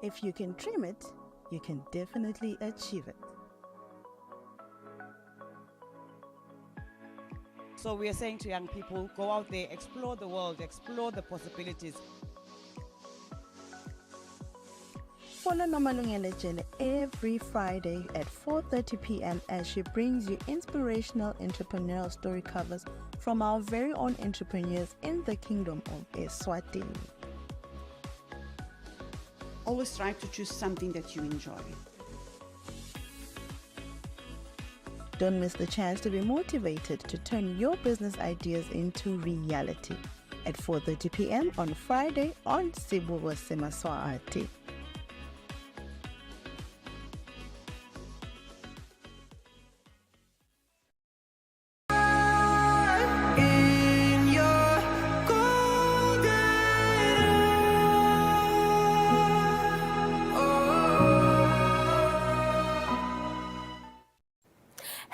If you can dream it, you can definitely achieve it. So we are saying to young people, go out there, explore the world, explore the possibilities. Follow Nomalungele Jele every Friday at 4:30 p.m. as she brings you inspirational entrepreneurial story covers from our very own entrepreneurs in the kingdom of Eswatini. Always strive to choose something that you enjoy. Don't miss the chance to be motivated to turn your business ideas into reality at 4:30 p.m. on Friday on Sibuwa Semaswaati.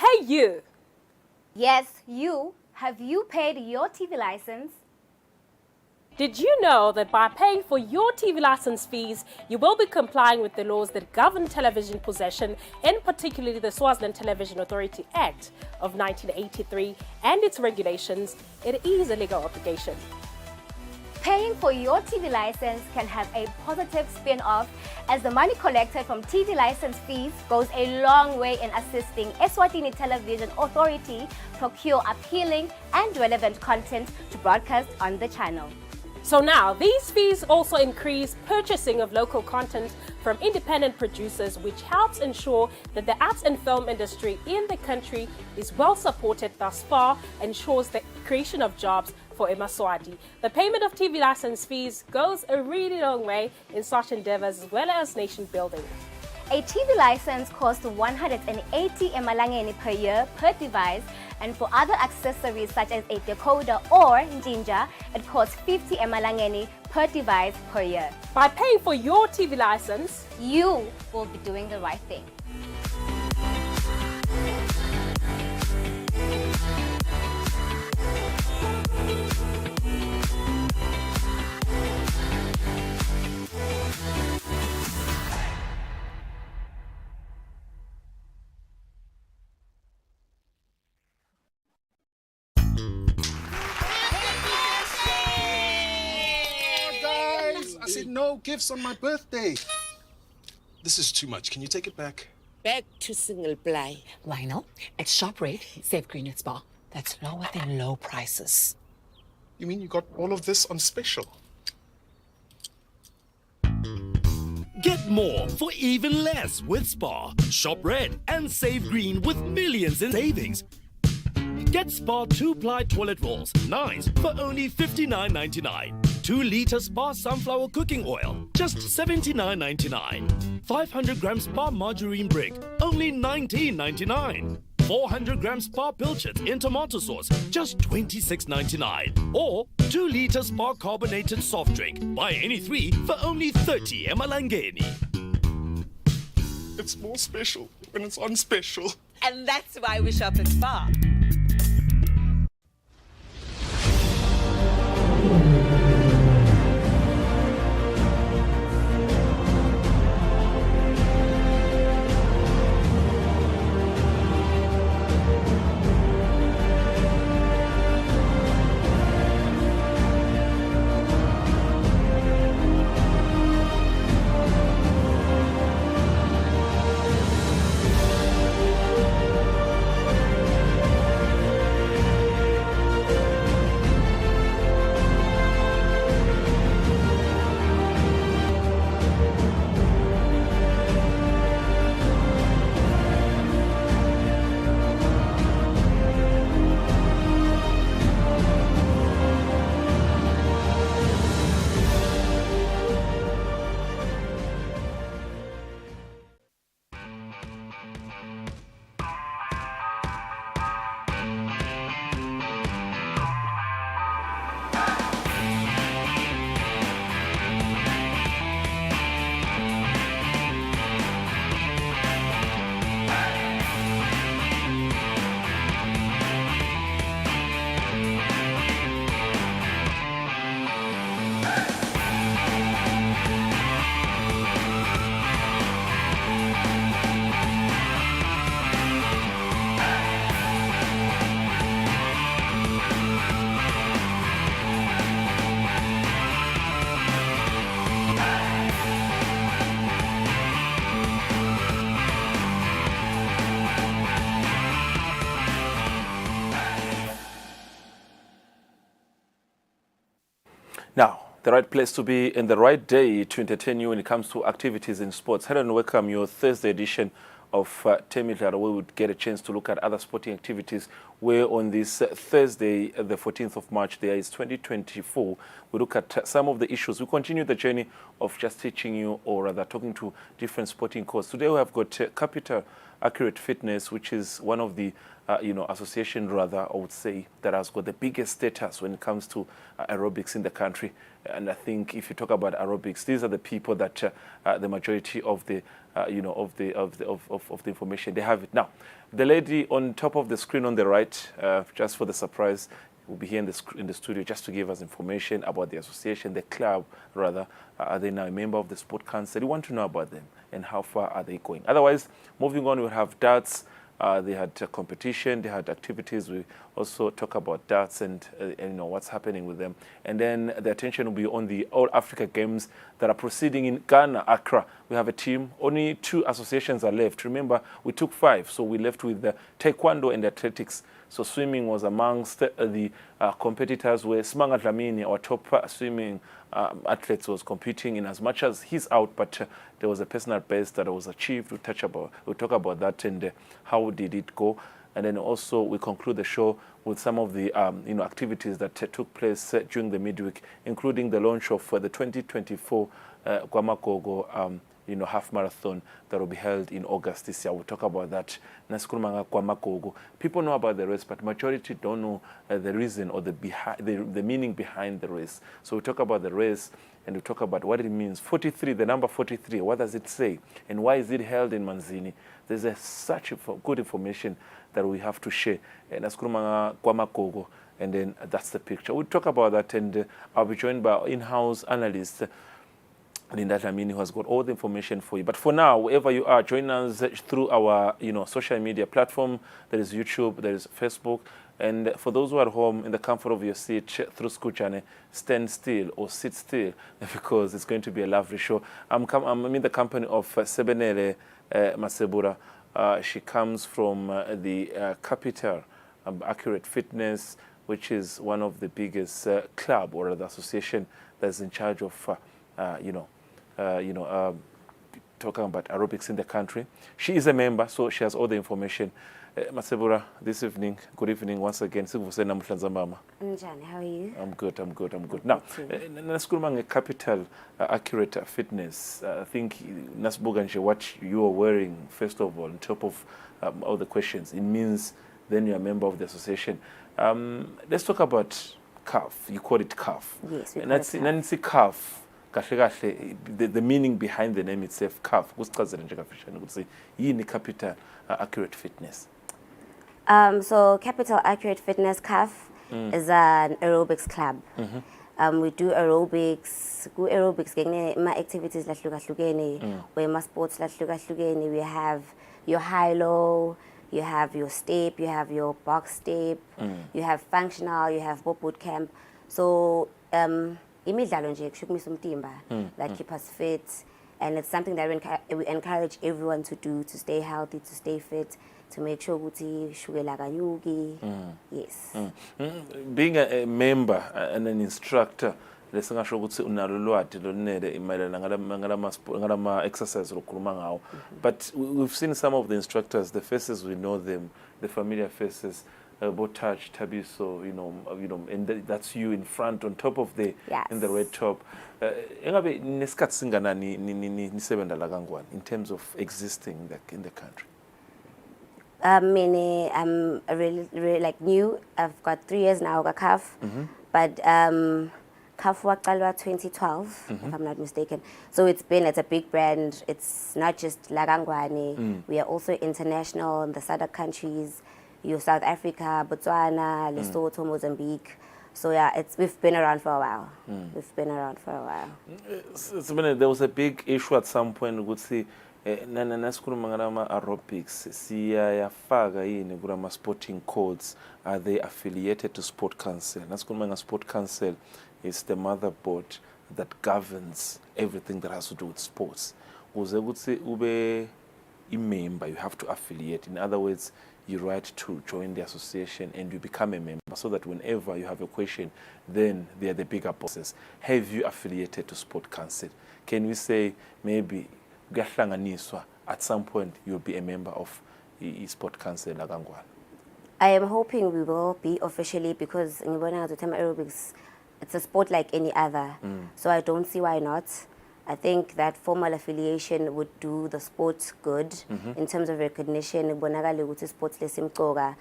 Hey you! Yes, you. Have you paid your TV license? Did you know that by paying for your TV license fees, you will be complying with the laws that govern television possession, in particular the Swaziland Television Authority Act of 1983 and its regulations? It is a legal obligation. Paying for your TV license can have a positive spin-off, as the money collected from TV license fees goes a long way in assisting Eswatini Television Authority procure appealing and relevant content to broadcast on the channel. So now, these fees also increase purchasing of local content from independent producers, which helps ensure that the arts and film industry in the country is well supported thus far, ensures the creation of jobs for eMaswati. The payment of TV license fees goes a really long way in such endeavors as well as nation building. A TV license costs 180 emalangeni per year per device, and for other accessories such as a decoder or njinja, it costs 50 emalangeni per device per year. By paying for your TV license, you will be doing the right thing. I said no gifts on my birthday. This is too much. Can you take it back? Back to single ply. Lionel, at ShopRite, Save Green at Spa. That's lower than low prices. You mean you got all of this on special? Get more for even less with Spa. Shop red and save green with millions in savings. Get Spa 2-ply toilet rolls, 9s for only $59.99. 2-liter Spa sunflower cooking oil, just $79.99. 500 gram Spa margarine brick, only $19.99. 400 gram Spa pilchards in tomato sauce, just $26.99. Or 2-liter Spa carbonated soft drink, buy any 3 for only 30 emalangeni. It's more special when it's on special. And that's why we shop at Spa. Now, the right place to be and the right day to entertain you when it comes to activities in sports. Hello and welcome your Thursday edition of Temidlalo, where we would get a chance to look at other sporting activities. Where on this Thursday, the 14th of March, there is 2024, we look at some of the issues. We continue the journey of just teaching you, or rather talking to different sporting courses. Today we have got Capital Accurate Fitness, which is one of the association, rather, I would say, that has got the biggest status when it comes to aerobics in the country. And I think if you talk about aerobics, these are the people that the majority of the of the information, they have it. Now, the lady on top of the screen on the right, just for the surprise, will be here in the studio just to give us information about the association, the club, rather. Are they now a member of the Sport Council? We want to know about them and how far are they going. Otherwise, moving on, we'll have darts. They had competition, they had activities. We also talk about darts and what's happening with them. And then the attention will be on the All Africa Games that are proceeding in Ghana, Accra. We have a team. Only 2 associations are left. Remember, we took 5, so we left with the taekwondo and athletics. So swimming was amongst the competitors, where Smanga Dlamini, our top swimming athlete, was competing in as much as he's out, but there was a personal best that was achieved. We'll talk about that and how did it go. And then also we conclude the show with some of the activities that took place during the midweek, including the launch of the 2024 Kwamagogo half marathon that will be held in August this year. We'll talk about that. People know about the race, but majority don't know the reason or the meaning behind the race. So we talk about the race and we talk about what it means. 43, the number 43, what does it say? And why is it held in Manzini? There's such good information that we have to share. And then that's the picture. We'll talk about that, and I'll be joined by our in-house analyst, Linda Dlamini, who has got all the information for you. But for now, wherever you are, join us through our social media platform. There is YouTube, there is Facebook. And for those who are at home in the comfort of your seat through Skuchane, stand still or sit still, because it's going to be a lovely show. I'm in the company of Sebenele Masebura. She comes from the Capital Accurate Fitness, which is one of the biggest club or the association that's in charge of talking about aerobics in the country. She is a member, so she has all the information. Masebura, this evening, good evening once again. How are you? I'm good. Now, Naskulmang Capital Accurate Fitness. I think Nasbuganje, what you are wearing, first of all, on top of all the questions, it means then you're a member of the association. Let's talk about CAF. You call it CAF. Yes, we and call that's it CAF. CAF. The meaning behind the name itself, CAF. What's Capital Accurate Fitness? So Capital Accurate Fitness CAF is an aerobics club. We do aerobics, activities where sports we have your high-low, you have your step, you have your box step, you have functional, you have boot camp. So imidlalo nje kushukumisa umtimba that keep us fit, and it's something that we encourage everyone to do, to stay healthy, to stay fit, to make sure ukuthi shukela kanyuki. Yes. Being a member and an instructor, lesingasho ukuthi unalo lwati lonele imayelana ngalama exercise lokhuluma ngawo. But we've seen some of the instructors, the faces we know them, the familiar faces. Botach, Tabiso, and that's you in front, on top of the in the red top. In terms of existing in the country. I'm really new. I've got 3 years now, CAF, but CAF waqalwa 2012, if I'm not mistaken. So it's a big brand. It's not just Lagangwani. We are also international in the SADC countries. South Africa, Botswana, Lesotho, Mozambique. So yeah, we've been around for a while. So, there was a big issue at some point. We would say, aerobics, siyafaga yini kulama sporting codes. Are they affiliated to Sport Council? Sport Council is the motherboard that governs everything that has to do with sports. Uze would say ube a member, you have to affiliate. In other words, you write to join the association and you become a member, so that whenever you have a question, then they are the bigger bosses. Have you affiliated to Sport Council? Can we say maybe at some point you'll be a member of Sport Council Lagangwan? I am hoping we will be officially, because in aerobics, it's a sport like any other. So I don't see why not. I think that formal affiliation would do the sport good in terms of recognition. Bonakale ukuthi sports lesimcoka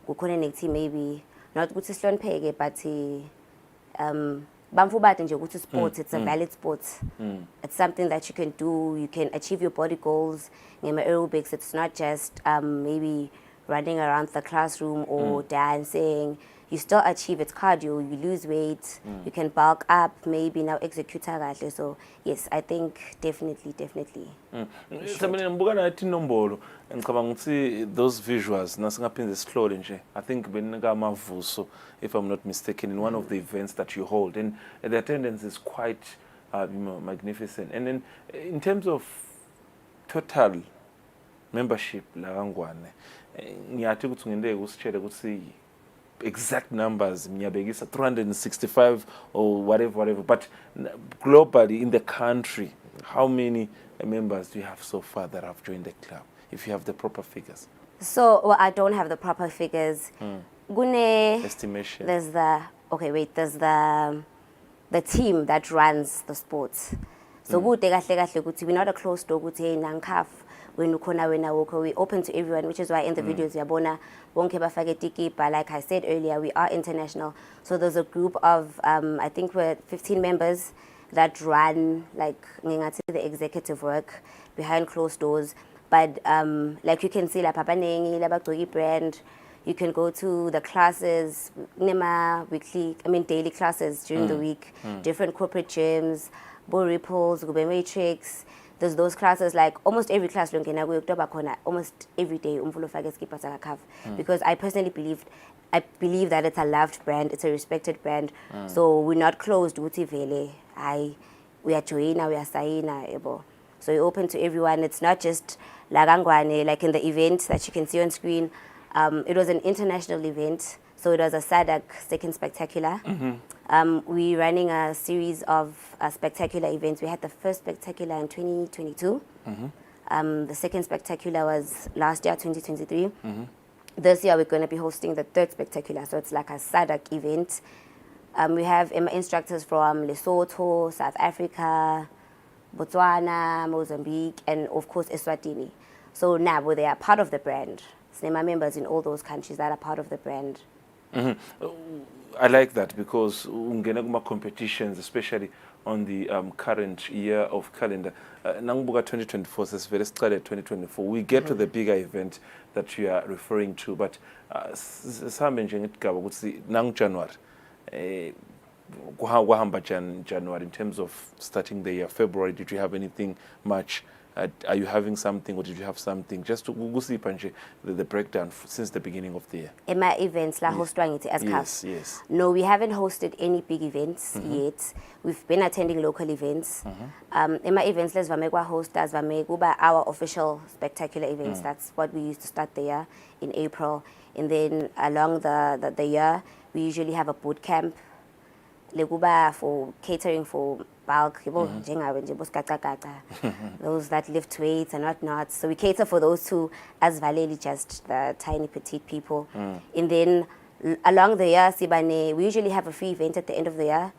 kukhona maybe not ukuthi sihlonipheke, but bamfubate nje ukuthi sports, it's a valid sport. It's something that you can do. You can achieve your body goals. In aerobics, it's not just maybe running around the classroom or dancing. You still achieve it cardio, you lose weight, you can bulk up, maybe now execute kahle. So yes, I think definitely. Those visuals, I think Mavuso, if I'm not mistaken, in one of the events that you hold, and the attendance is quite magnificent. And then in terms of total membership, exact numbers, 365 or whatever, but globally in the country, how many members do you have so far that have joined the club, if you have the proper figures? So, well, I don't have the proper figures. Estimation. There's the team that runs the sports. So we're not a closed door, we open to everyone, which is why in the videos like I said earlier, we are international. So there's a group of I think we're 15 members that run like the executive work behind closed doors. But like you can see la brand, you can go to the classes, daily classes during the week, different corporate gyms, Bull Ripples, Gube Matrix. There's those classes, like almost every class, almost every day, because I personally believe that it's a loved brand, it's a respected brand. So we're not closed. We are joining, we are saying. So you're open to everyone. It's not just Lagangwane, like in the event that you can see on screen. It was an international event. So it was a SADC second spectacular. We're running a series of spectacular events. We had the first spectacular in 2022. The second spectacular was last year, 2023. This year we're going to be hosting the third spectacular. So it's like a SADC event. We have instructors from Lesotho, South Africa, Botswana, Mozambique, and of course Eswatini. So now they are part of the brand. SNEMA members in all those countries that are part of the brand. I like that, because competitions, especially on the current year of calendar, Nangbuga 2024 is very started 2024. We get to the bigger event that you are referring to, but January, in terms of starting the year, February, did you have anything much? Are you having something, or did you have something? Just to the breakdown since the beginning of the year. My events, yes. No, we haven't hosted any big events yet. We've been attending local events. In my events, let's host as our official spectacular events. That's what we used to start the year in April. And then along the year, we usually have a boot camp. For catering for bulk, those that lift weights and whatnot. So we cater for those two, as Valeli, just the tiny petite people. And then along the year, we usually have a free event at the end of the year,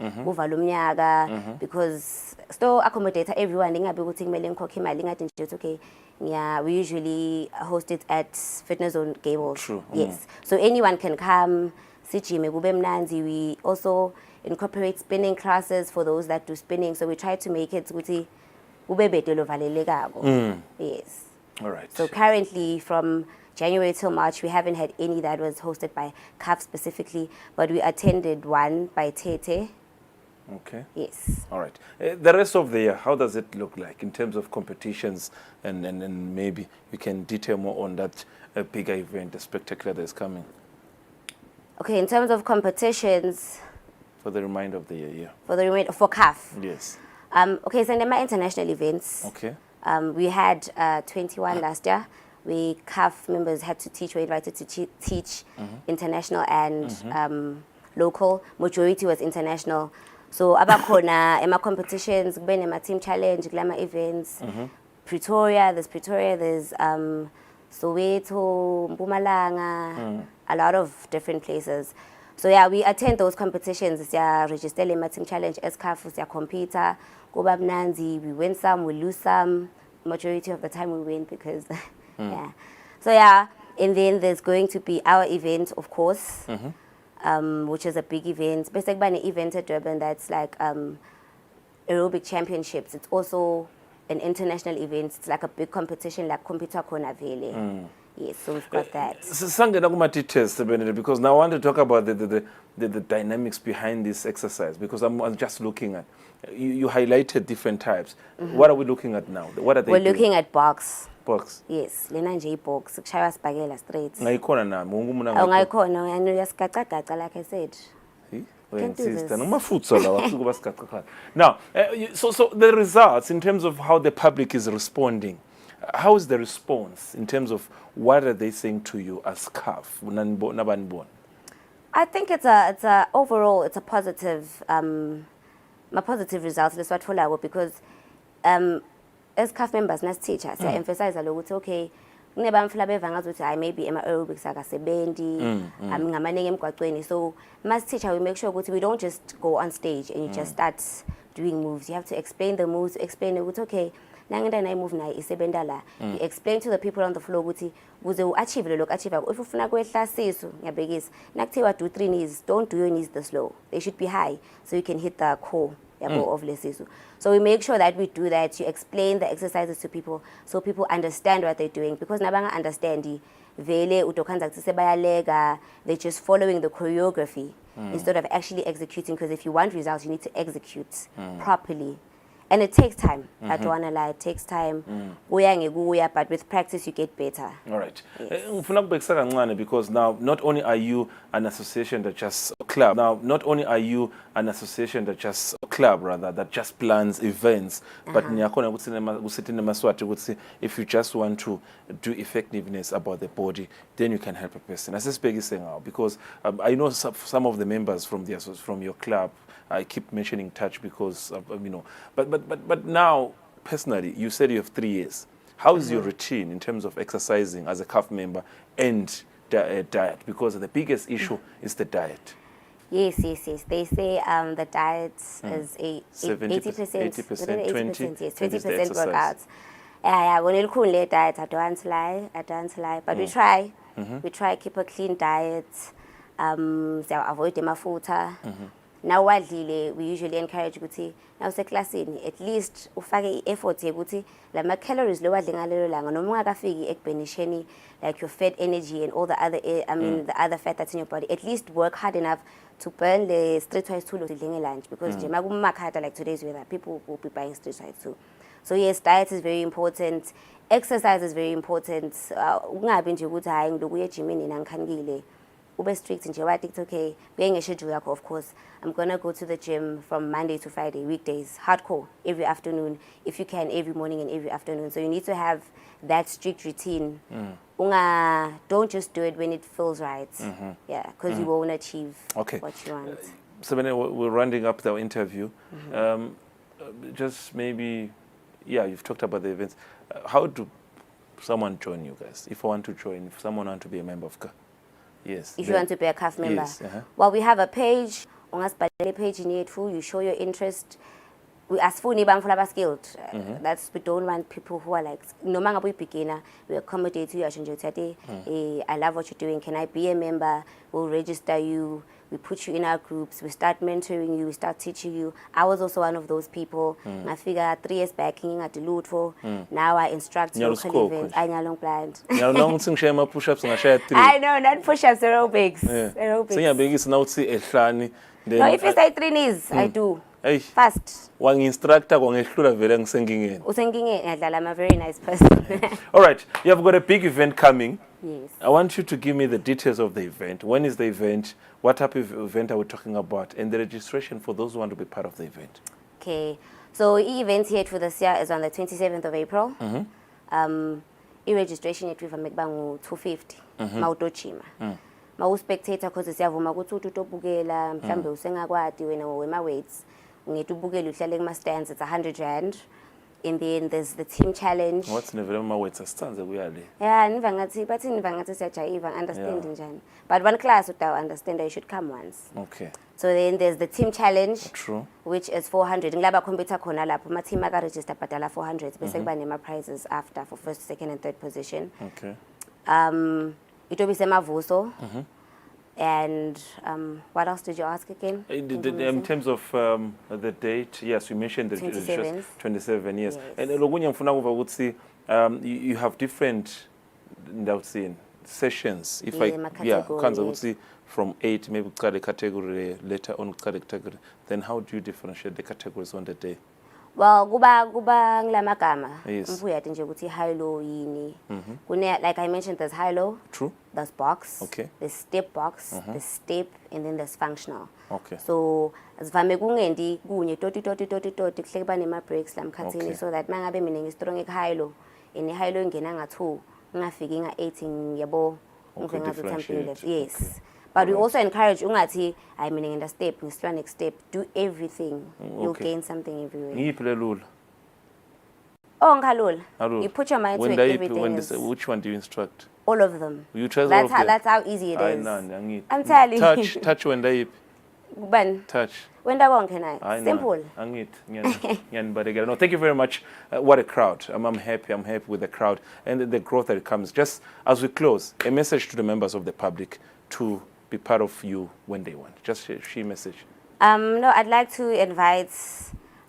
because still accommodate everyone. Okay, yeah, we usually host it at Fitness Zone Gables. True. Yes, so anyone can come. We also incorporate spinning classes for those that do spinning. So we try to make it yes. All right. So currently, from January till March, we haven't had any that was hosted by CAF specifically, but we attended one by Tete. Okay. Yes. All right. The rest of the year, how does it look like in terms of competitions, and maybe you can detail more on that bigger event, the spectacular that is coming? Okay, in terms of competitions. For the remainder of the year, yeah. For CAF. Yes. Okay, so in my international events. Okay. We had 21 last year. where CAF members had to teach, were invited to teach international and local. Majority was international. So abakhona ema competitions, kube nema team challenge, glamour events. Pretoria, there's Soweto, Mpumalanga, a lot of different places. So yeah, we attend those competitions. Yeah, register in team challenge, SCAF, yeah, compete, go back Nanzi. We win some, we lose some. Majority of the time we win because, yeah. So yeah, and then there's going to be our event, of course, which is a big event. Basically, an event at Durban that's like aerobic championships. It's also an international event. It's like a big competition, like Computer Kona Vele. Yes, so we've got that. Because now I want to talk about the dynamics behind this exercise, because I'm just looking at, you highlighted different types. What are we looking at now? What are they doing? Looking at box. Box? Yes, lena nje box. Kushaya spagela straight. Ngayikhona na, mungu ngayikhona, and uyasigaca like I said. Can't do this. Now, so the results in terms of how the public is responding, how is the response in terms of what are they saying to you as CAF? I think it's a overall it's a positive result. That's what follow because as CAF members, as teachers, I emphasize a lot. Okay, maybe aerobics so mass teacher we make sure we don't just go on stage and you just start doing moves. You have to explain the moves, explain it. Okay, you explain to the people on the floor achieve if you do 3 knees, don't do your knees this slow. They should be high so you can hit the core of lesisu. So we make sure that we do that. You explain the exercises to people so people understand what they're doing, because nabanga understand they're just following the choreography instead of actually executing, because if you want results you need to execute properly. And it takes time. I don't want to lie. It takes time. But with practice, you get better. All right. Yes. Because now, not only are you an association that just club. Now, not only are you an association that just club, rather, that just plans events. But if you just want to do effectiveness about the body, then you can help a person. As this is saying now, because I know some of the members from your club. I keep mentioning touch because but now personally you said you have 3 years. How is your routine in terms of exercising as a CAF member and diet? Because the biggest issue is the diet. Yes. They say the diet is 80%, 20%, yes, 20% workouts. Yeah. When you look at diet, I don't lie. But we try. We try keep a clean diet. Avoid mafuta. Now we usually encourage ukuthi now seklasini at least ufake effort ukuthi lama calories lo wadle ngalelo langa noma ungakafiki ekbenisheni, like your fat energy and all the other the other fat that's in your body, at least work hard enough to burn the streetwise tool udle lunch, because nje makumakhata like today's weather people will be buying streetwise too. So yes, diet is very important, exercise is very important. Ungabi nje ukuthi hayi ngilokuya gymini nangikhanikile. Ube strict nje wathi okay being a schedule yakho. Of course I'm gonna go to the gym from Monday to Friday, weekdays, hardcore, every afternoon, if you can, every morning and every afternoon. So you need to have that strict routine. Don't just do it when it feels right. Yeah, because you won't achieve what you want. Sabine, we're rounding up the interview. Just maybe, you've talked about the events. How do someone join you guys? If I want to join, if someone wants to be a member of CAF? Yes. If you want to be a CAF member. Yes, well, we have a page. Page in it. You show your interest. We ask for nibang skilled. That's, we don't want people who are like no manga beginner. We accommodate you. I love what you're doing. Can I be a member? We'll register you. We put you in our groups. We start mentoring you. We start teaching you. I was also one of those people. I figure 3 years back, at the loot for. Now I instruct local events. I know long planned. I know, not push-ups, aerobics. Aerobics. No, if you say 3 knees, I do. Fast. One instructor, I'm a very nice person. All right, you have got a big event coming. Yes. I want you to give me the details of the event. When is the event? What type of event are we talking about? And the registration for those who want to be part of the event. Okay. So the event here for this year is on the 27th of April. i-registration yethu ivame kuba ngu-250 mawutojima mawu-spectator cause siyavuma ukuthi uthi utobukela mhlawumbe usengakwadi wena wema-weights ungethi ubukele uhlale kuma-stands it's 100 rand. And then there's the team challenge. What's never weights astanze kuyale? Yeah, niva ngathi siyajayiva understand njani. But one class uta understand you should come once. Okay. So then there's the team challenge. True. Which is 400. Ngilaba computer khona lapho ma team aka register bhatala 400 bese kuba nema prizes after for first, second and third position. Okay. Itobi semavuso. And what else did you ask again? In terms of the date, yes, you mentioned the 27, yes. And you have different sessions. If from 8, maybe category later on category. Then how do you differentiate the categories on the day? Well, kuba ngilamagama. Yes. Mfuyati nje ukuthi high low yini. Like I mentioned, there's high low. True. There's box. Okay. There's step box. There's step, and then there's functional. Okay. So asivame kungendi kunye toti kuhleke kuba nema breaks la mkhathini so that mangabe mina ngistrong high low, in high low ngena nga2 ngafiki nga8 ngiyabo ngizengathi something left. Yes. Okay. But we also encourage ungathi I mean in the step, ngiswa next step, do everything. You'll gain something everywhere. Ngiyiphi lula? Oh, ngalula. You put your mind to it, everything. Which one do you instruct? All of them. You try all of them? That's how easy it is. I'm telling you. Touch when they touch. When can I? Simple. No, thank you very much. What a crowd. I'm happy with the crowd and the growth that comes. Just as we close, a message to the members of the public to be part of you when they want. Just a message. No, I'd like to invite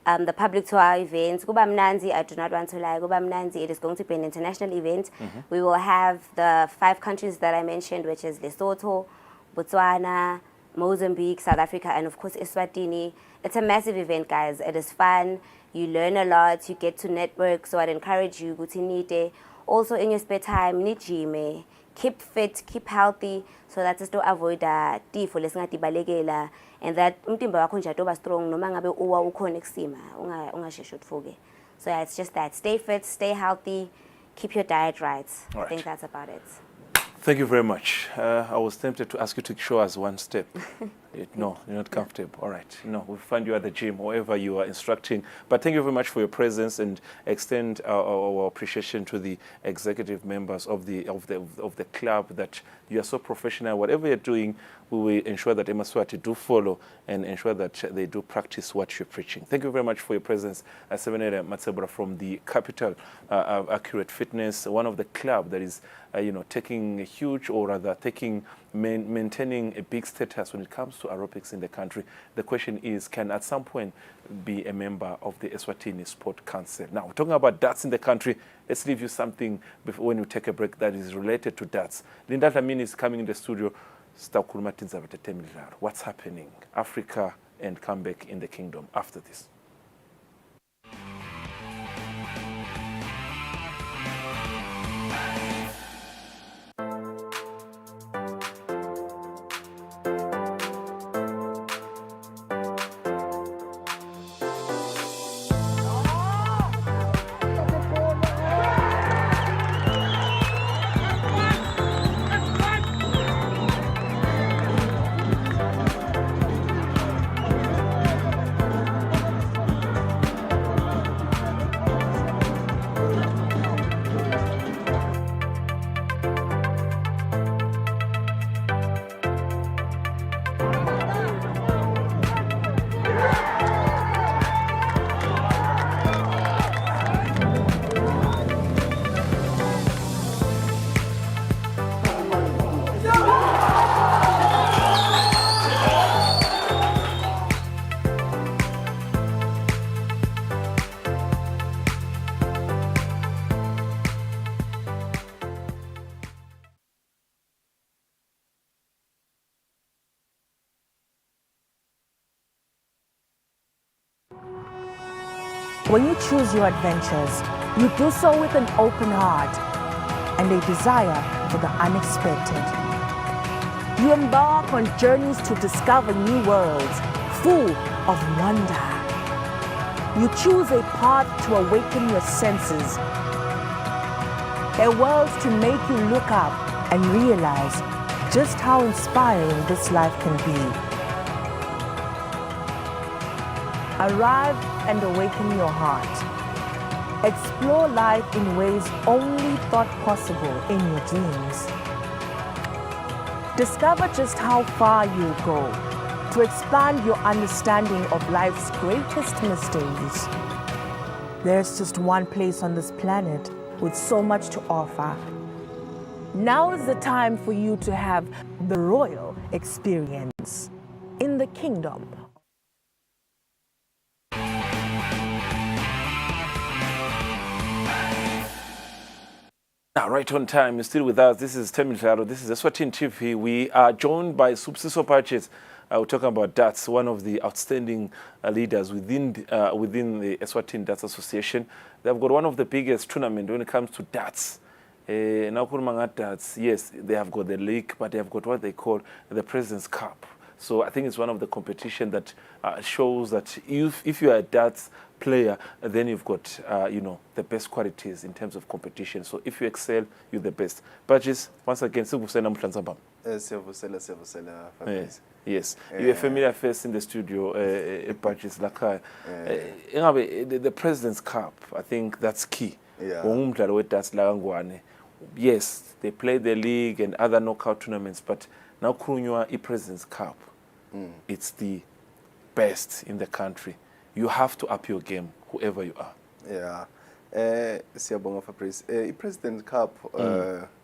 the public to our event. Kuba mnanzi, I do not want to lie. Kuba mnanzi, it is going to be an international event. We will have the 5 countries that I mentioned, which is Lesotho, Botswana, Mozambique, South Africa, and of course Eswatini. It's a massive event, guys. It is fun. You learn a lot. You get to network. So I'd encourage you, gutinite. Also in your spare time, nijime. Keep fit, keep healthy, so that is to avoid tifo lesingatibalekela, and that umtimba wakho nje atoba strong noma ngabe uwa ukhona kusima ungasheshe utfuke. So yeah, it's just that. Stay fit, stay healthy, keep your diet right. I think that's about it. Thank you very much. I was tempted to ask you to show us one step. No, you're not comfortable. All right. No, we'll find you at the gym, wherever you are instructing. But thank you very much for your presence and extend our appreciation to the executive members of the club that you are so professional. Whatever you're doing, we will ensure that Eswatini do follow and ensure that they do practice what you're preaching. Thank you very much for your presence. Sebenere Matsebra from the Capital Accurate Fitness, one of the club that is taking a huge, or rather maintaining a big status when it comes to aerobics in the country. The question is, can at some point be a member of the Eswatini Sport Council? Now, we're talking about darts in the country. Let's leave you something before when we take a break that is related to darts. Linda Lamini is coming in the studio. What's happening? Africa and comeback in the kingdom after this. When you choose your adventures, you do so with an open heart and a desire for the unexpected. You embark on journeys to discover new worlds full of wonder. You choose a path to awaken your senses A world to make you look up and realize just how inspiring this life can be. Arrive and awaken your heart. Explore life in ways only thought possible in your dreams. Discover just how far you'll go to expand your understanding of life's greatest mysteries. There's just one place on this planet with so much to offer. Now is the time for you to have the royal experience in the kingdom. Now, right on time, you're still with us. This is Temidlalo. This is Eswatini TV. We are joined by Subsiso Patches. We're talking about darts, one of the outstanding leaders within the Eswatini Darts Association. They've got one of the biggest tournaments when it comes to darts. Now, darts, yes, they have got the league, but they have got what they call the President's Cup. So I think it's one of the competition that shows that if you are a darts player, then you've got the best qualities in terms of competition. So if you excel, you're the best. Patches, once again, yes, you're a familiar face in the studio, Patches. The President's Cup, I think that's key. Yes, they play the league and other knockout tournaments, but now Kurunywa President's Cup, it's the best in the country. You have to up your game, whoever you are. Yeah. Siyabonga Fabrice. President's Cup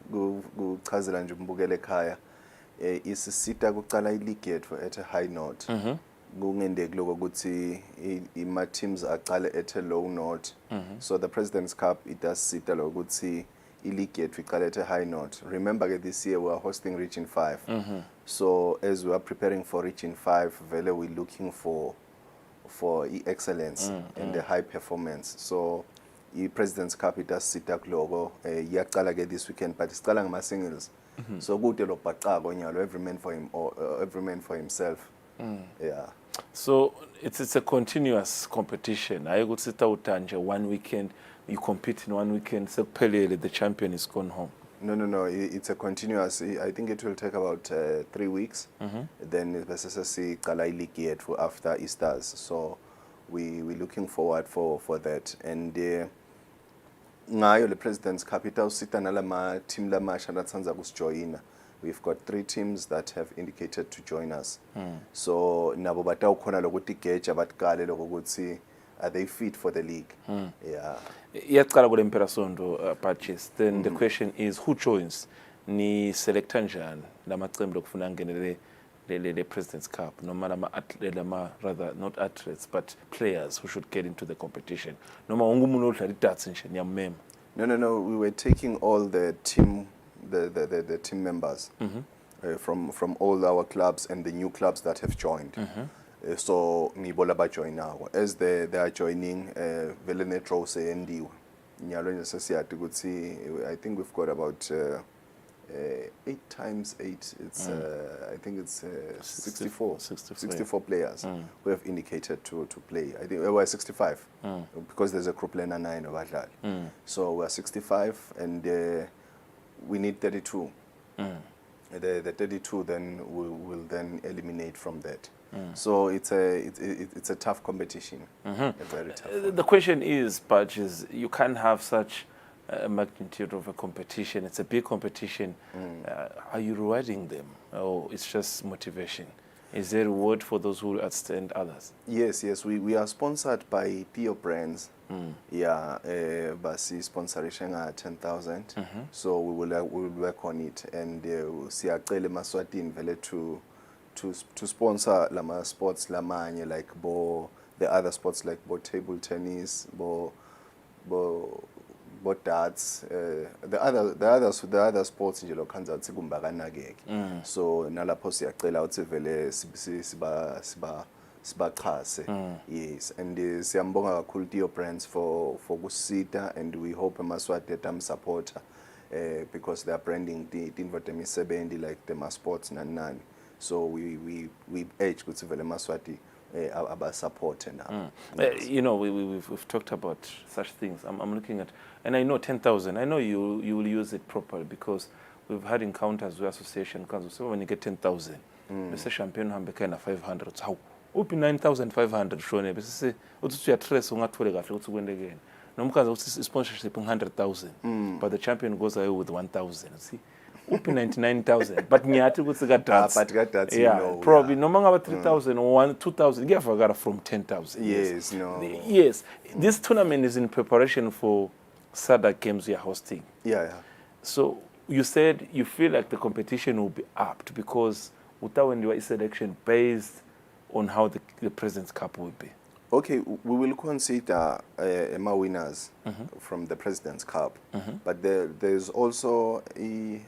kuchazela nje umbukele ekhaya. Isisita kuqala ileague yethu at a high note. Kungendeki lokho ukuthi ima teams aqale at a low note. So the President's Cup it does sita lokho ukuthi ileague yethu iqale at a high note. Remember this year we are hosting Region 5. So as we are preparing for Region 5, vele we're looking for excellence and the high performance. So the President's Cup it does sit up logo yaqala ke this weekend, but it's qala ngama singles. So kude lo bhaqako nyalo, every man for him or every man for himself. Yeah. So it's a continuous competition. Ayikuthi utanje one weekend you compete in one weekend, sekuphelele the champion is gone home. No. It's a continuous. I think it will take about 3 weeks. Then it's qala league yethu after Easter's. So we're looking forward for that. And ngayo the President's Capital sita nalama team lamasha latsanza kusijoyina. We've got 3 teams that have indicated to join us. So nabo batawukhona lokuthi gauge abatkale lokuthi are they fit for the league? Yeah. Patches. Then the question is, who joins? Ni selecta njani lamaqembu lokufuna ngenele the President's Cup? No rather not athletes but players who should get into the competition. No. We were taking all the team team members from all our clubs and the new clubs that have joined. So ngibola ba join now as they are joining velene draw se endiwe nyalo nesesiyati ukuthi I think we've got about 8 times 8 it's I think it's 64 players who have indicated to play. I think we were 65 because there's a group learner 9 of Adlal. So we're 65 and we need 32. The 32 then will then eliminate from that. So it's a tough competition, a very tough one. The question is, Patches, you can't have such a magnitude of a competition. It's a big competition. Are you rewarding them, or it's just motivation? Is there a reward for those who outstand others? Yes. We are sponsored by Theo Brands. Yeah, basi sponsoration at 10,000. So we will work on it, and siyacela eMaswatini vele to sponsor lama sports lamanye like the other sports like table tennis, darts, the other sports nje lokhanza uthi kumbakanakeke. So nalapho siyacela uthi vele sibachase. Yes, and siyambonga kakhulu Theo Brands for kusita, and we hope eMaswati tamsupporta because they are branding tinvo temisebenzi like the sports nani. So we urge ukuthi vele eMaswati support and you know, we've talked about such things. I'm looking at, and I know 10,000. I know you will use it properly because we've had encounters with association council. So when you get 10,000, let's say champagne hambe kind of 500. How? Upi 9,500 shone. Bese se uthi uyatrace ungathole kahle ukuthi kwende kene. Nomkazi uthi sponsorship 100,000, but the champion goes away with 1,000. See. Upi 99,000, but nyathi ukuthi ka darts. But ka darts, yeah, you know, probably no manga 3,000 or 2,000. Giyafakara from 10,000. Yes, no. Yes, this tournament is in preparation for SADC games you're hosting. Yeah. So you said you feel like the competition will be apt because utawendiwa is selection based on how the President's Cup will be. Okay, we will consider my winners from the President's Cup, but there's also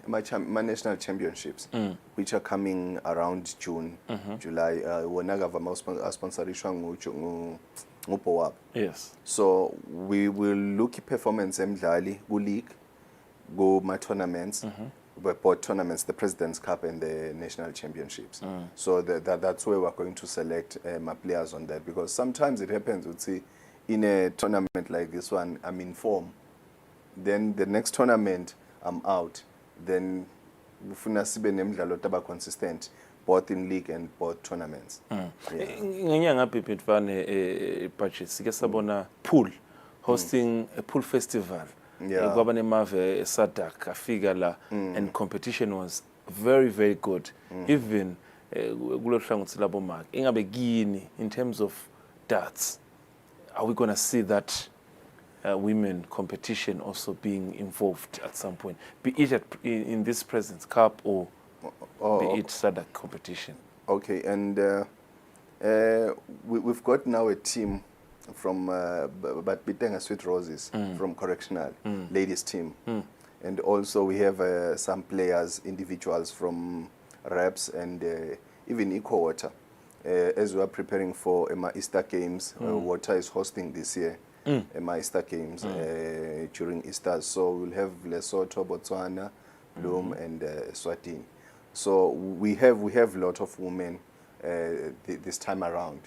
my national championships, which are coming around June, July. Yes. So we will look at performance Temidlalo, league, go my tournaments, both tournaments, the President's Cup and the national championships. So that's where we're going to select my players on that, because sometimes it happens, we'd see, in a tournament like this one, I'm in form. Then the next tournament, I'm out. Then ufuna sibe nemidlalo taba consistent, both in league and both tournaments. Ngenyanga phephetfane budget sike sabona pool hosting a pool festival. Kwaba nemave SADC afika la, and competition was very, very good. Even kulo hlangothi labo mark ingabe kini in terms of darts, are we going to see that women competition also being involved at some point, be it in this President's Cup or be it SADC competition? Okay, and we've got now a team from but Bitenga Sweet Roses from Correctional ladies team, and also we have some players, individuals from reps and even Eco Water. As we are preparing for Emma Easter Games, Water is hosting this year Emma Easter Games during Easter, so we'll have Lesotho, Botswana, Bloom, and Eswatini. So we have a lot of women this time around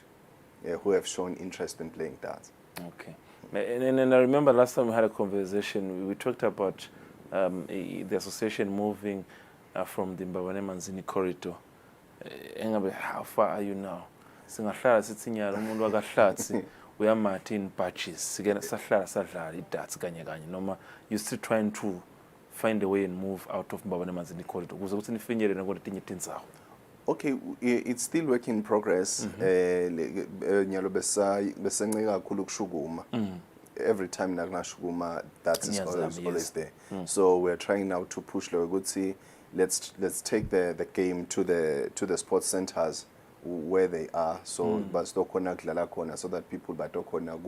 who have shown interest in playing darts. Okay. And I remember last time we had a conversation, we talked about the association moving from the Mbabane Manzini corridor. How far are you now? Singahlala sitsinyala umuntu wakahlatsi uya Martin patches sigena sahlala sadlala idarts kanye kanye noma you still trying to find a way and move out of Mbabane Manzini corridor ukuze ukuthi nifinyelele nakoletinye tindzawo. Okay, it's still work in progress. Nyalo besenqika kakhulu kushukuma. Every time nakunashukuma, that is always there. So we're trying now to push lo ukuthi let's take the game to the sports centers where they are, so bastokhona kudlala khona, so that people batokhona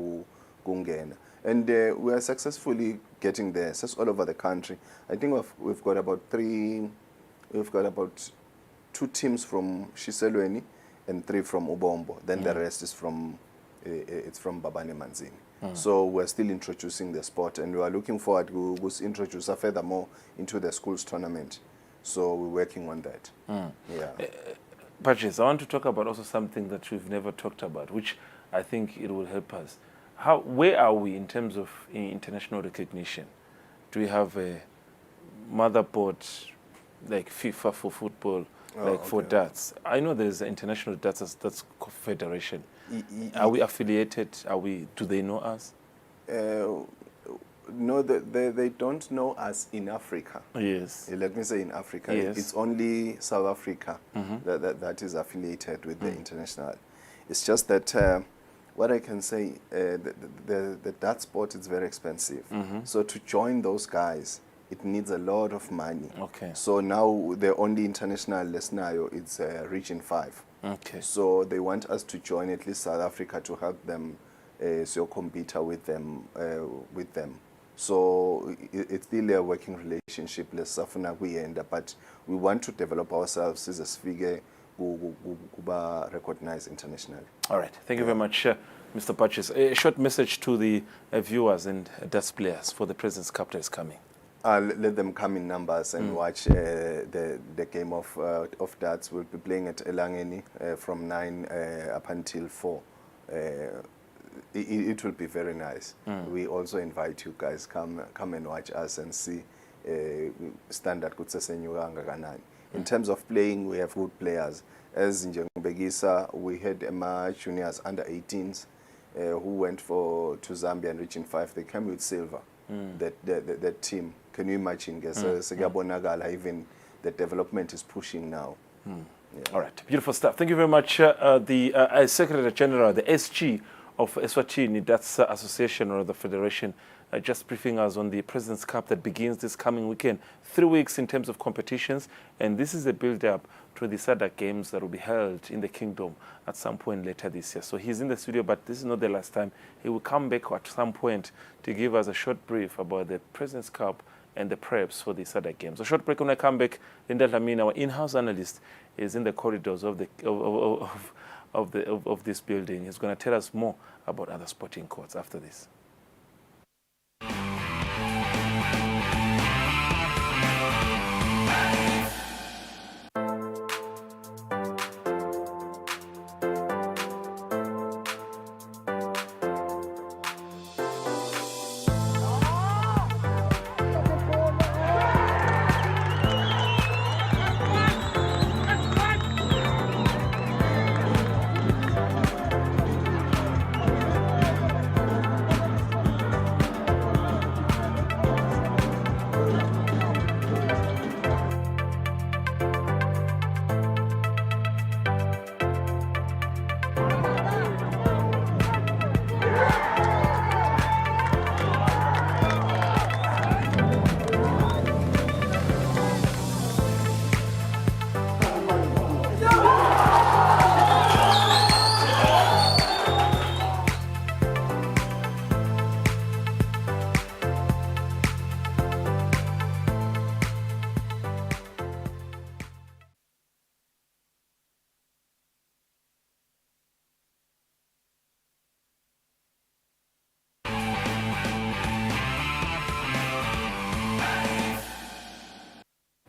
kungena. And we are successfully getting there. So all over the country. I think we've got about 2 teams from Shiselweni and 3 from Ubombo. Then the rest is from Babane Manzini. So we're still introducing the sport, and we are looking forward to introduce furthermore into the schools tournament. So we're working on that. Patches, I want to talk about also something that we've never talked about, which I think it will help us. Where are we in terms of international recognition? Do we have a motherboard like FIFA for football? For darts, I know there's an international darts federation. Are we affiliated? Do they know us? No, they don't know us in Africa. Yes. Let me say in Africa. Yes. It's only South Africa that is affiliated with the international. It's just that what I can say, the dart sport is very expensive. So to join those guys, it needs a lot of money. Okay. So now the only international lesnayo is Region 5. Okay. So they want us to join at least South Africa to help them compete with them. So it's still a working relationship. But we want to develop ourselves as a figure recognized internationally. All right. Thank you very much, Mr. Patches. A short message to the viewers and darts players for the President's Cup that is coming. let them come in numbers and watch the game of darts. We'll be playing at Elangeni from 9 up until 4. It will be very nice. We also invite you guys, come and watch us and see standard kutsesenyuka kangakanani. In terms of playing, we have good players. As Njengobegisa, we had juniors under 18s who went to Zambia and reaching 5. They came with silver. That team. Can you imagine? Even the development is pushing now. Yeah. All right, beautiful stuff. Thank you very much. The Secretary General, the SG of Eswatini, that's association or the federation, just briefing us on the President's Cup that begins this coming weekend. 3 weeks in terms of competitions, and this is a build-up to the SADC Games that will be held in the Kingdom at some point later this year. So he's in the studio, but this is not the last time. He will come back at some point to give us a short brief about the President's Cup and the preps for the SADC Games. A short break. When I come back, Linda Lamine, our in-house analyst, is in the corridors of this building. He's going to tell us more about other sporting courts after this.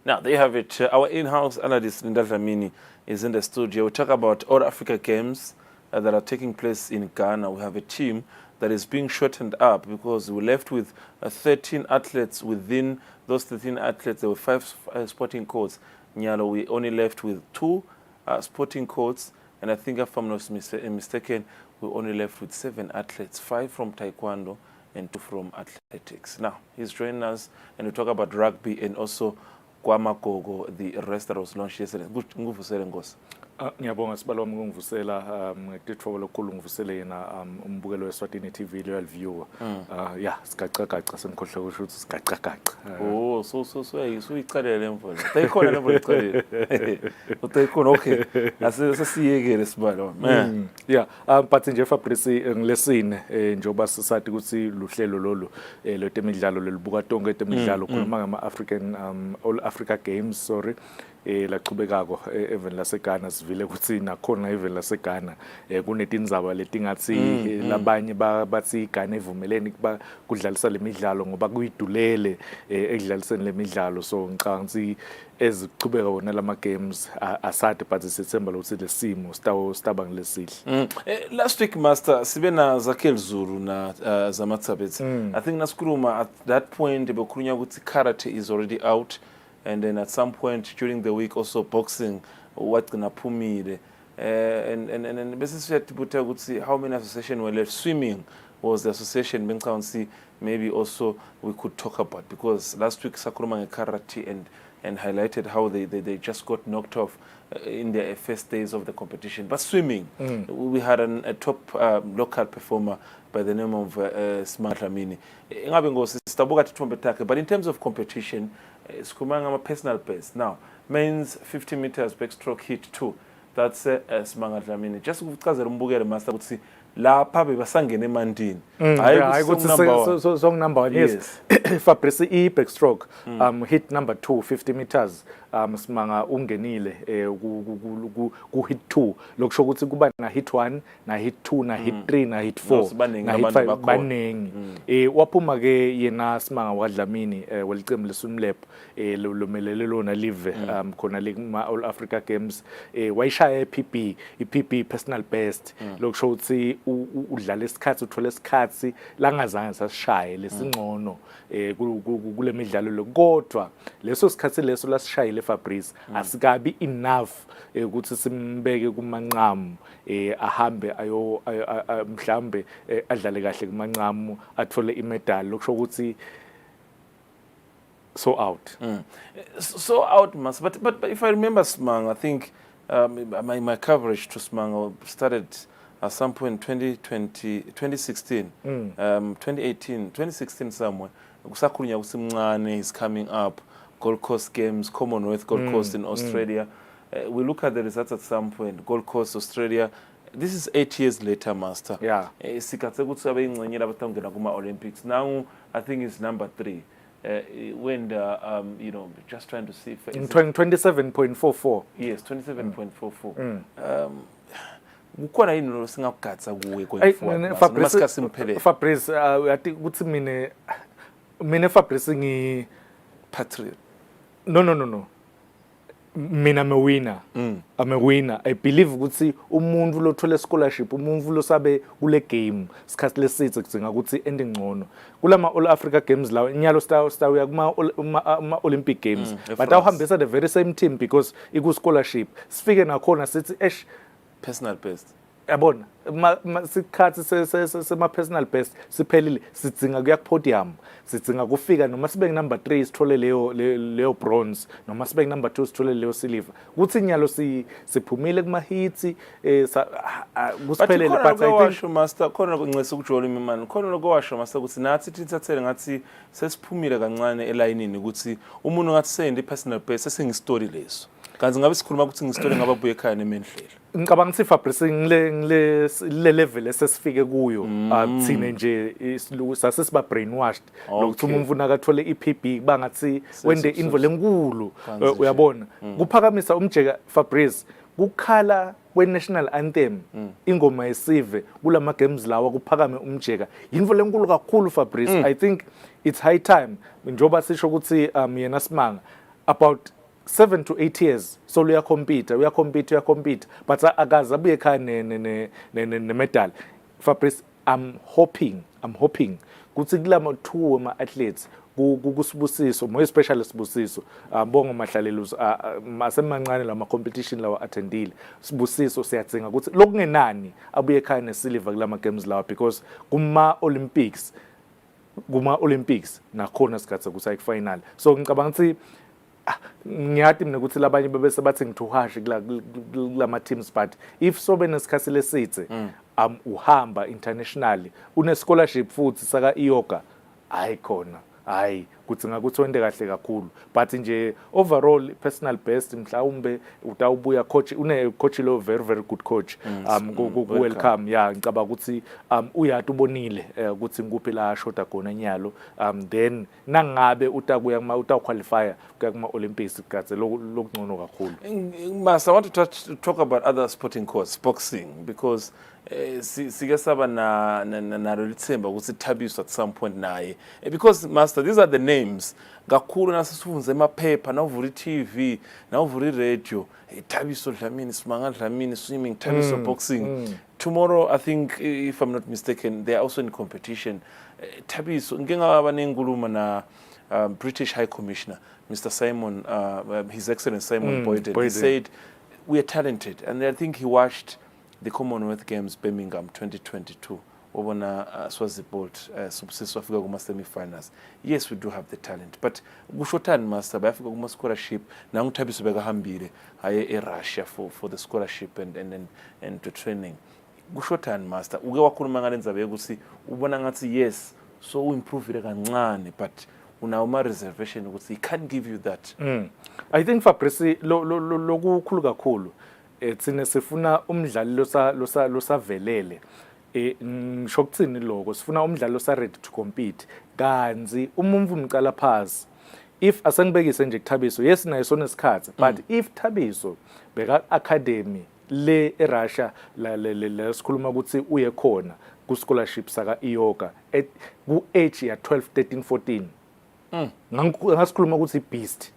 Now, there you have it. Our in-house analyst, Linda Lamine, is in the studio. We talk about all Africa Games that are taking place in Ghana. We have a team that is being shortened up because we're left with 13 athletes. Within those 13 athletes, there were 5 sporting courts. Nyalo, we only left with 2 sporting courts. And I think if I'm not mistaken, we only left with 7 athletes, 5 from Taekwondo and 2 from athletics. Now, he's joining us and we talk about rugby and also Kwamagogo, the rest that was launched yesterday. Nguvusele Ngosi. Ngiyabonga sibalo wami ngivusela ngitithokoza lokulu ngivusele yena umbukelo weSwatini TV loyal viewer. Yeah, sigacagaca sengikhohle kusho ukuthi sigacagaca. Oh, so uyicalele mfowethu. Tayikhona le mfowethu icalele. Utayikhona okay. Asiyekele sibalo. Yeah, but nje Fabrice ngilesine njoba sisathi ukuthi luhlelo lolu lo Temidlalo lelibuka tonke Temidlalo khuluma ngama African All Africa Games, sorry. Laqhubekako even laseGhana sivile ukuthi nakhona even laseGhana kunetindzaba letingathi labanye bathi iGhana evumeleni kuba kudlalisa lemidlalo ngoba kuyidulele ekudlaliseni lemidlalo. So ngicabanga ukuthi eziqhubeka wona lama games asade but sithemba ukuthi lesimo sitaba ngilesihle. Last week master sibe na Zakhel Zulu na Zamatsabetsi. I think nasikhuluma at that point bekukhulunywa ukuthi karate is already out. And then at some point during the week also boxing what gonna phumile and basically how many associations were left. Swimming was the association bengicabanga maybe also we could talk about, because last week sakhuluma karate and highlighted how they just got knocked off in their first days of the competition. But swimming, we had a top local performer by the name of Smart Lamini. But in terms of competition, it's a personal best. Now, men's 50 meters backstroke hit 2. That's Smart Lamini. Just because the master would see lapha bebasangena emandini. I would say song number 1. Yes. Fabrice backstroke hit number 2, 50 meters. simanga ungenile ku hit 2 lokusho ukuthi kuba na hit 1 na hit 2 na hit 3 na hit 4 na hit 5 baningi waphuma ke yena simanga wakwaDlamini welicembu leSunlep lomelele lona live khona le kuma All Africa Games wayishaya iPP personal best lokusho ukuthi udlala isikhathi uthola isikhathi langazange sasishaye lesingcono kule midlalo lo kodwa leso sikhathi leso lasishayile Fabrice asikabi enough ukuthi simbeke kumanqamu ahambe ayo mhlambe adlale kahle kumanqamu athole imedal lokusho ukuthi so out mas but if I remember Smang, I think my coverage to Smang started at some point 2016 2016 somewhere kusakhulunywa ukuthi Mncane is coming up, Gold Coast Games, Commonwealth Gold Coast in Australia. We look at the results at some point. Gold Coast, Australia. This is 8 years later, Master. Yeah. Sikatse ukuthi abe ingcenye labatangena kuma Olympics. Now I think it's number 3. When you know, just trying to see if in 27.44. Yes, 27.44. Kukhona yini lo singakugatsa kuwe kwemfundo Fabrice athi ukuthi mina Fabrice ngi patriot. No. Mina I'm a winner. I'm a winner. I believe ukuthi umuntu lothola scholarship, umuntu lo sabe kule game, sikhathi lesithe kudzinga ukuthi endingcono. Kulama All Africa Games lawo inyalo star uya kuma Olympic Games. But awuhambisa the very same team because iku scholarship. Sifike nakhona sithi personal best. Yabona sikhathi sema personal best siphelile sidzinga kuya ku podium sidzinga kufika noma sibe number 3 sithole leyo bronze noma sibe number 2 sithole leyo silver kuthi inyalo siphumile kuma hits kusiphelele but I think master khona kuncesa ukujole imani khona lokwasho master ukuthi nathi thithathele ngathi sesiphumile kancane elayinini ukuthi umuntu ngathi sende personal best sesingistory leso kanzi ngabe sikhuluma ukuthi ngistory ngababuye ekhaya nemendlela ngicabanga ukuthi Fabrice ngile level esesifike kuyo thina nje isiluku sasesiba brainwashed lokuthi umuntu nakathole iPB bangathi wende invole enkulu uyabona kuphakamisa umjeka Fabrice kukhala we-national anthem ingoma yesive kulama games lawa kuphakame umjeka invole enkulu kakhulu Fabrice I think it's high time njoba sisho ukuthi yena Simanga about 7 to 8 years so uya compete but akaza abuye ekhaya ne medal Fabrice I'm hoping kuthi kulama two ama athletes kusibusiso mo especially sibusiso bonga mahlalelo masemancane lama competition lawa attendile sibusiso siyadzinga ukuthi lokungenani abuye ekhaya ne silver kulama games lawa because kuma Olympics nakhona sikhatha kusayi final so ngicabanga ukuthi ngiyathi mina ukuthi labanye bebese bathi ngithuhashe kulama teams but if sobe nesikhathi lesithe uhamba internationally une scholarship futhi saka iyoga ayikhona kuthi ngakuthi wende kahle kakhulu but nje overall personal best mhlawumbe utawubuya coach une coach lo very good coach welcome yeah ngicaba ukuthi uyathi ubonile ukuthi ngikuphi la shota khona nyalo then nangabe utakuya kuma utaqualify kuya kuma Olympics gatse lokungcono kakhulu. Mas, I want to talk about other sporting courts, boxing, because sike saba na lithemba ukuthi Thabiso at some point naye because Master, these are the names kakhulu nasisifunze emaphepha nawuvula iTV nawuvula iradio Thabiso Dlamini Simanga Dlamini swimming Thabiso boxing tomorrow I think if I'm not mistaken they are also in competition Thabiso ngeke ngaba nenkulumo na British High Commissioner Mr. Simon His Excellency Simon Boyden. He said we are talented and I think he watched the Commonwealth Games Birmingham 2022 wabona Swazibolt subsidiary afika kuma semi-finals. Yes, we do have the talent but kushotani Master bayafika kuma scholarship na ngithabiso bekahambile aye eRussia for the scholarship and to training. Kushotani Master uke wakhuluma ngalenza bekuthi ubona ngathi yes so we improve it kancane but unawo reservation ukuthi he can't give you that. I think Fabrice lokukhulu kakhulu thina sifuna umdlali losavelele ngisho ukuthini lokho sifuna umdlali osa ready to compete kanzi umumvu umcala phansi if asengibekise nje kuThabiso yes naye sonesikhathi but if Thabiso beka academy le eRussia la sikhuluma ukuthi uye khona ku scholarship saka iyoga ku age ya 12 13 14 ngasikhuluma ukuthi beast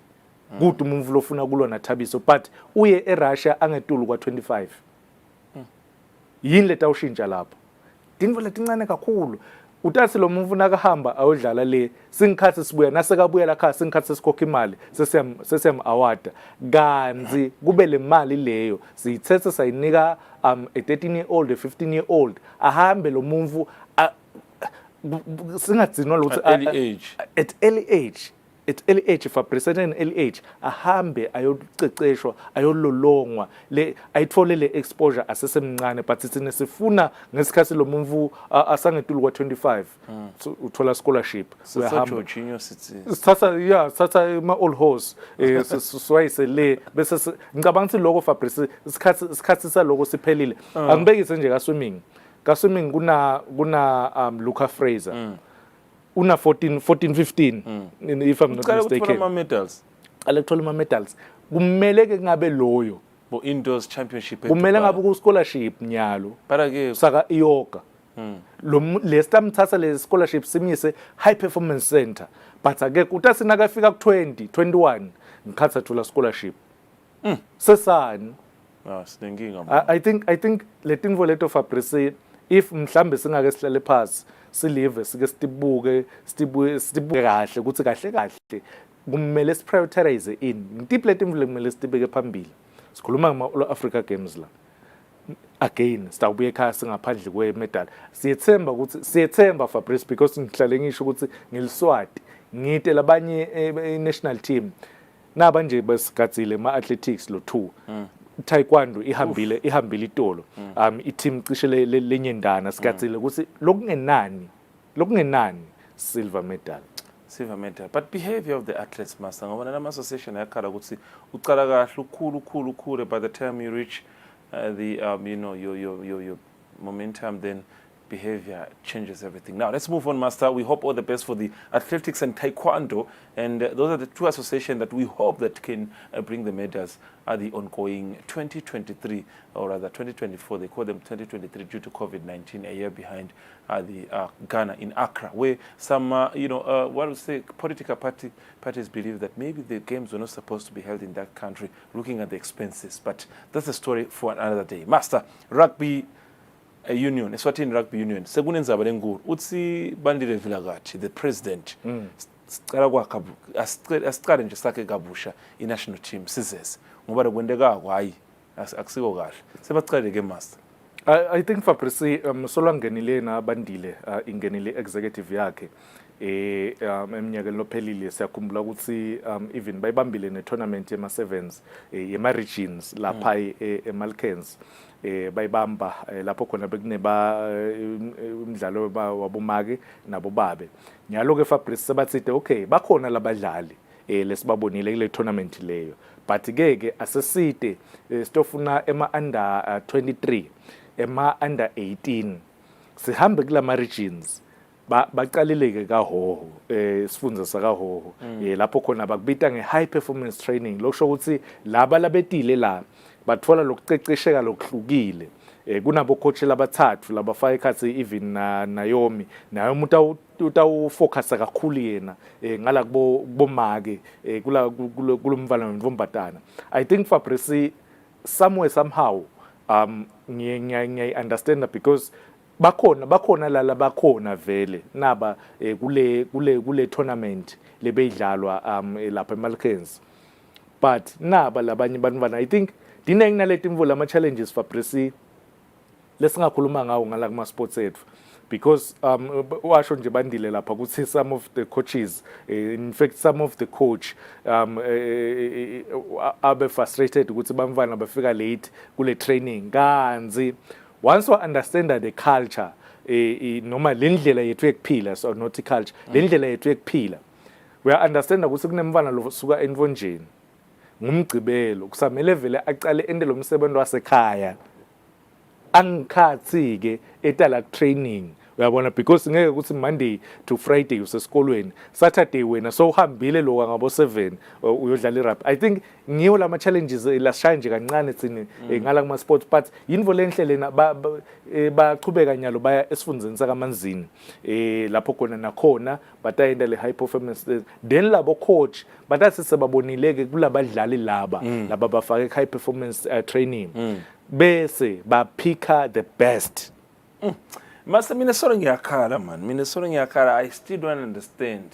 kude umuntu lofuna kulona Thabiso but uye eRussia angetulu kwa 25 yini leta ushintsha lapho tinvo letincane kakhulu utathi lo muntu nakahamba ayodlala le singikhathi sibuya nasekabuya la khaya singikhathi sesikhokha imali sesiyam award kanzi kube le mali leyo siyithethe sayinika a 13 year old a 15 year old ahambe lo muntu singadzinwa ukuthi at early age if a president early age ahambe ayoceceshwa ayololongwa le ayithole le exposure asesemncane but sithine sifuna ngesikhathi lo muntu asangetulu kwa 25 uthola scholarship uyahamba sithatha ma old horse swayise le bese ngicabanga ukuthi lokho Fabrice isikhathi saloko siphelile angibekise nje ka swimming kuna Luca Fraser una 14 15 if I'm not mistaken ukuthola medals kumele ke ngabe loyo bo indoors championship kumele ngabe ku scholarship nyalo saka iyoga lo lestamthatha le scholarship simise high performance center but ake utasi nakafika ku 20 21 ngikhatha thola scholarship sesani sinenkinga I think letinvo leto Fabrice if mhlambe singake sihlale phansi silive sike sibuke kahle ukuthi kahle kumele siprioritize ngitiplet imvule kumele sitibeke phambili sikhuluma ngama Africa Games la again sitawubuye ekhaya singaphandle kwemedal siyethemba Fabrice because ngihlale ngisho ukuthi ngiliswati ngite labanye national team naba nje basigadzile ma athletics lo 2 taekwondo ihambile itolo i-team cishe lenyendana sigadzile ukuthi lokungenani silver medal but behavior of the athletes master ngoba nama association ayakhala ukuthi ucala kahle ukhulu by the time you reach the you know your momentum then behavior changes everything. Now, let's move on, Master. We hope all the best for the athletics and taekwondo. And those are the two associations that we hope that can bring the medals at the ongoing 2023, or rather 2024. They call them 2023 due to COVID-19, a year behind the Ghana in Accra, where some, what would say, political parties believe that maybe the games were not supposed to be held in that country, looking at the expenses. But that's a story for another day. Master, rugby union, Eswatini Rugby Union, sekunenzaba lenkulu uthi Bandile Vilakathi, the president, asicale nje sakhe kabusha i-national team sizes ngoba kwendekako hayi akusiko kahle sebacale ke master. I think Fabrice solangenile na Bandile ingenile executive yakhe eminyakeni lophelile siyakhumbula ukuthi even bayibambile ne tournament yema sevens yema regions lapha eMalkens bayibamba lapho khona bekuneba umdlalo wabomake nabo babe nyalo ke Fabrice sebathide okay bakhona labadlali lesibabonile kule tournament leyo but ke aseside sitofuna ema under 23 ema under 18 sihambe kulama regions baqalileke kahoho sifundza sakahoho lapho khona bakubita nge-high performance training lokusho ukuthi laba labetile la bathola lokucecesheka lokuhlukile kunabo coach labathathu labafaka ikhathi even Naomi naye umuntu utawufocus kakhulu yena ngala kubomake kulomvala nomvombatana. I think Fabrice somewhere somehow ngiy understand that because bakhona lala bakhona vele naba kule tournament lebeyidlalwa lapha eMalkens but naba labanye bantwana I think dinenge naleti imvula ama challenges Fabrice lesingakhuluma ngawo ngala kuma sports ethu because washo nje Bandile lapha ukuthi some of the coaches in fact some of the coach abe frustrated ukuthi bamfana bafika late kule training kanzi once we understand the culture noma lendlela yethu yokuphila so not culture lendlela yethu yokuphila we understand ukuthi kunemfana lo suka envonjeni ngumgcibelo kusamele vele aqale ende lo msebenzi wasekhaya angikhathi ke etala training uyabona because ngeke ukuthi Monday to Friday usesikolweni, Saturday wena so uhambile lo ngabo 7 uyodlala irugby. I think ngiyo lama challenges lasishaya nje kancane thini ngala kuma sports, but yinvo lenhle lena baqhubeka nyalo baya esifundeni sakaManzini lapho khona nakhona batayenda le high performance, then labo coach batathi sebabonileke kulabadlali laba bafake high performance training bese baphika the best. Master, Minnesota ngiyakhala man. Minnesota ngiyakhala. I still don't understand.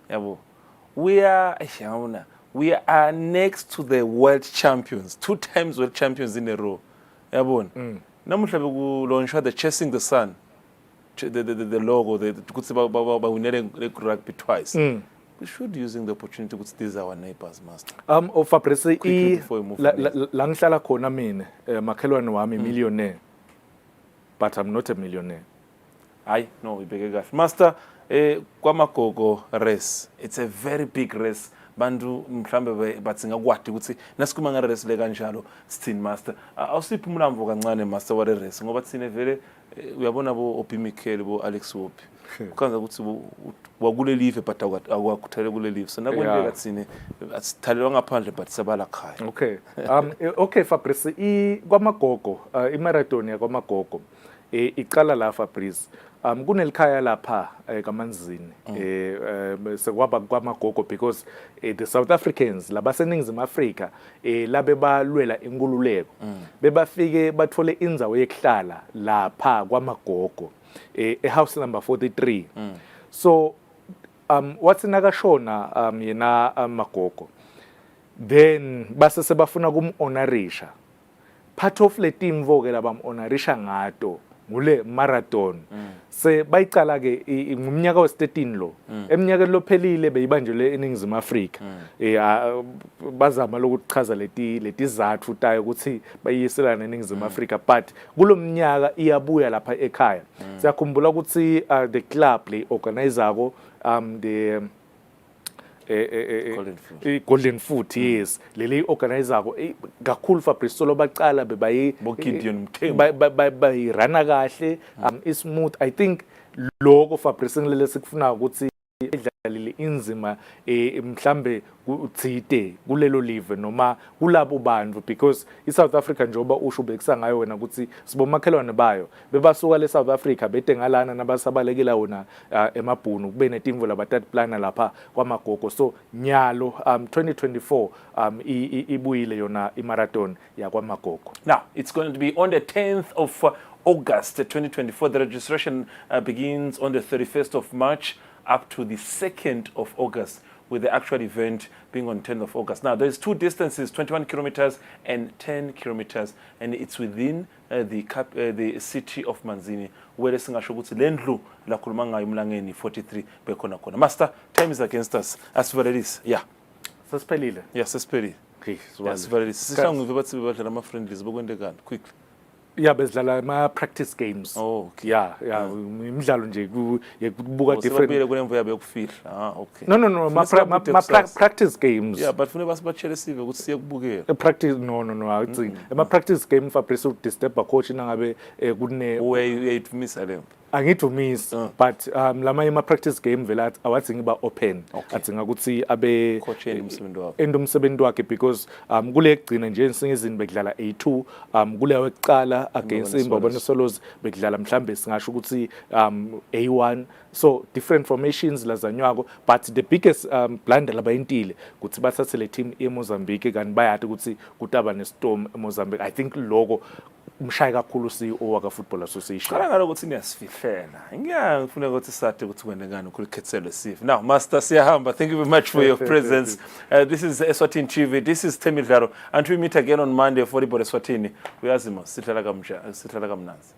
Yabo. We are next to the world champions. 2 times world champions in a row. Yabo. Namuhla bekulonshwa the Chasing the Sun. The logo, the ukuthi rugby twice. We should using the opportunity to these our neighbors, Master. Fabrice la ngihlala khona mina makhelwane wami millionaire. But I'm not a millionaire. No, ibeke kahle. Master, kwamagogo race. It's a very big race. Bantu mhlambe batsinga kwati ukuthi nasikuma nga race le kanjalo sithini Master. Awusiphi umlamvo kancane Master wa race ngoba thine vele uyabona bo Opimikhele bo Alex Wopi. Ukhanza ukuthi wakule live but akwakuthele kule live. So nakwendeka thine asithalelwa ngaphandle but sabala khaya. Okay. Okay Fabrice, kwamagogo imarathon ya kwamagogo iqala la Fabrice. Kunelikhaya lapha kaManzini sekwaba kwamagogo because the South Africans labaseningizimu Afrika labe balwela inkululeko bebafike bathole indzawo yekuhlala lapha kwamagogo house number 43. So wathi nakashona yena magogo then base sebafuna kumhonorisha. Part of le team voke labamhonorisha ngato ngule marathon se bayicala ke ngumnyaka we-13 lo eminyakeni lophelile beyibanjelwe eningizimu Afrika bazama lokuchaza leti zathu tayo ukuthi bayiselana eningizimu Afrika, but kulomnyaka iyabuya lapha ekhaya. Siyakhumbula ukuthi the club le organizerko the Golden Foot, yes, leli organizerko kakhulu Fabrice solo baqala Gideon bayirana kahle smooth. I think lokho Fabrice ngilele sikufuna ukuthi idlalile inzima mhlambe uthide kulelo live noma kulabo bantu, because iSouth Africa njoba usho bekusangayo wena ukuthi sibomakhelwane bayo bebasuka le South Africa bede ngalana nabasabalekela wona emabhunu kube netimvo labathathu plana lapha kwamagogo. So nyalo 2024 ibuyile yona imarathon yakwamagogo. Now it's going to be on the 10th of August 2024. The registration begins on the 31st of March up to the 2nd of August, with the actual event being on 10th of August. Now, there's 2 distances, 21 kilometers and 10 kilometers, and it's within the city of Manzini, where singasho ukuthi lendlu la khuluma ngayo Mlangeni 43 bekhona khona. Master, time is against us. As for it is, yeah. Sasiphelile. Yeah, sasiphelile. Okay, as for it is. Sishangu bathi badlala ama friendlies bokwendekani quickly. Yeah, bezidlala ma practice games. Oh, okay. Yeah, imidlalo nje kubuka different. Sibabile kunemvo yabe yokufihla. Okay. No, ma practice games. Yeah, but funeka basibachele sive ukuthi siye kubukela. Practice no, awuthi. Ama practice game Fabrice udisturb coach nangabe kune uyayithumisa le. Angithi miss, but lama ima practice game vela awathi ngiba open. Athinga ukuthi abe coach umsebenzi wakhe. Endumsebenzi wakhe, because kule egcina nje insingizini bekudlala A2 kule weqala against imbabane solos bekudlala mhlambe singasho ukuthi A1, so different formations lazanywako, but the biggest blunder labayintile ukuthi bathathe le team eMozambique kanti bayathi ukuthi kutaba nestorm eMozambique. I think logo umshayi kakhulu CEO waka Football Association. Kala ngalo ukuthi niyasifihlela. Ngiyafuna ukuthi sathi ukuthi kwendekani ukulikhethelwe sifi. Now Master siyahamba. Thank you very much for your presence. This is Eswatini TV. This is Temidlalo. Until we meet again on Monday for Eswatini. Uyazima sihlala kamnanzi.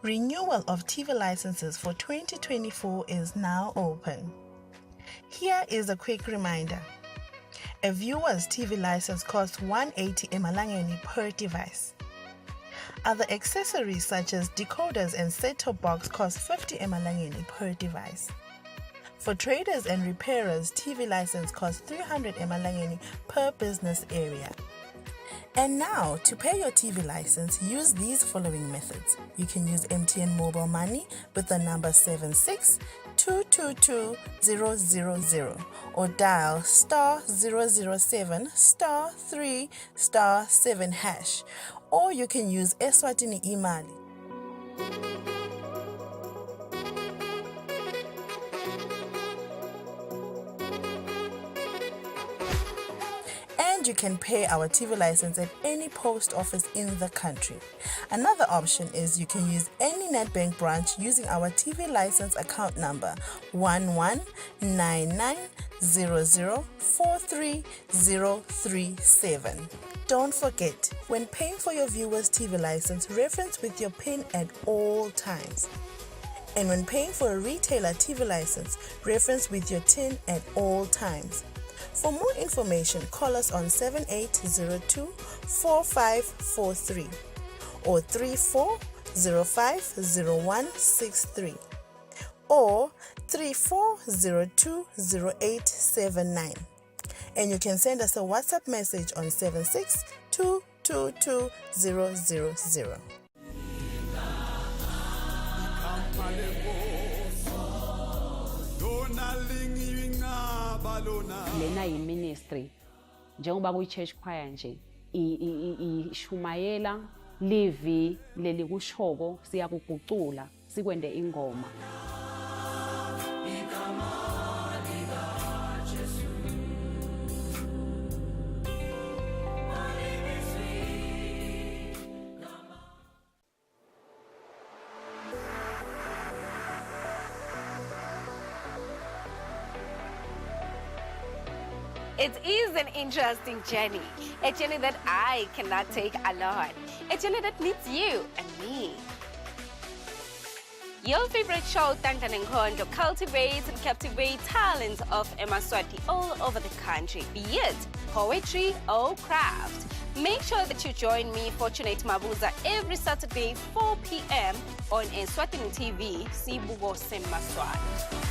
Renewal of TV licenses for 2024 is now open. Here is a quick reminder. A viewer's TV license costs 180 emalangeni per device. Other accessories such as decoders and set-top box cost 50 emalangeni per device. For traders and repairers, TV license costs 300 emalangeni per business area. And now, to pay your TV license, use these following methods. You can use MTN Mobile Money with the number 76222000 or dial *007 *3 *7#, or you can use Eswatini Imali. And you can pay our TV license at any post office in the country. Another option is you can use any NetBank branch using our TV license account number 119900430037. Don't forget, when paying for your viewer's TV license, reference with your PIN at all times. And when paying for a retailer TV license, reference with your TIN at all times. For more information, call us on 7802-4543 or 34050163 or 34020879. And you can send us a WhatsApp message on 762222000. Lena yi-ministry njengoba kuyi-church choir nje ishumayela livi leli kushoko siyakugucula sikwende ingoma. It is an interesting journey, a journey that I cannot take alone, a journey that needs you and me. Your favorite show, Tantan Nkhondo, cultivates and captivates talents of Eswatini all over the country, be it poetry or craft. Make sure that you join me, Fortunate Mabuza, every Saturday, 4 p.m. on Eswatini TV, Sibugo Semaswati.